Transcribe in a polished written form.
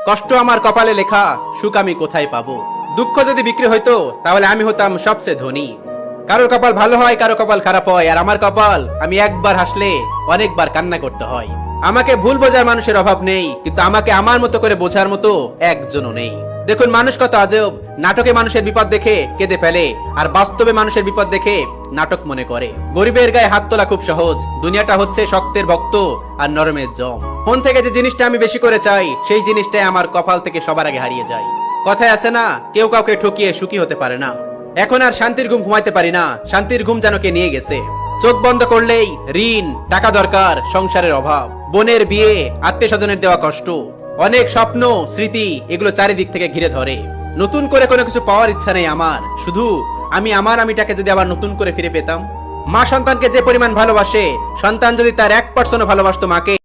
কষ্ট আমার কপালে লেখা, সুখ আমি কোথায় পাবো। দুঃখ যদি বিক্রি হইতো তাহলে আমি হতাম সবচেয়ে ধনী। কারোর কপাল ভালো হয়, কারো কপাল খারাপ হয়, আর আমার কপাল আমি একবার হাসলে অনেকবার কান্না করতে হয়। আমাকে ভুল বোঝার মানুষের অভাব নেই, কিন্তু আমাকে আমার মতো করে বোঝার মতো একজনও নেই। দেখুন মানুষ কত আজব, নাটকে মানুষের বিপদ দেখে কেঁদে ফেলে, আর বাস্তবে মানুষের বিপদ দেখে নাটক মনে করে। গরিবের গায়ে হাত তোলা খুব সহজ, দুনিয়াটা হচ্ছে শক্তের ভক্ত আর নরমের জম। ফোন থেকে যে জিনিসটা আমি বেশি করে চাই, সেই জিনিসটাই আমার কপাল থেকে সবার আগে হারিয়ে যায়। কথায় আছে না, কেউ কাউকে ঠকিয়ে সুখী হতে পারে না। এখন আর শান্তির ঘুম ঘুমাইতে পারি না, শান্তির ঘুম যেন কে নিয়ে গেছে। চোখ বন্ধ করলেই ঋণ, টাকা দরকার, সংসারের অভাব, বোনের বিয়ে, আত্মীয় স্বজনের দেওয়া কষ্ট, অনেক স্বপ্ন, স্মৃতি, এগুলো চারিদিক থেকে ঘিরে ধরে। নতুন করে কোনো কিছু পাওয়ার ইচ্ছা নেই আমার, শুধু আমার আমিটাকে যদি আবার নতুন করে ফিরে পেতাম। মা সন্তানকে যে পরিমাণ ভালোবাসে, সন্তান যদি তার 1% ভালোবাসতো মাকে,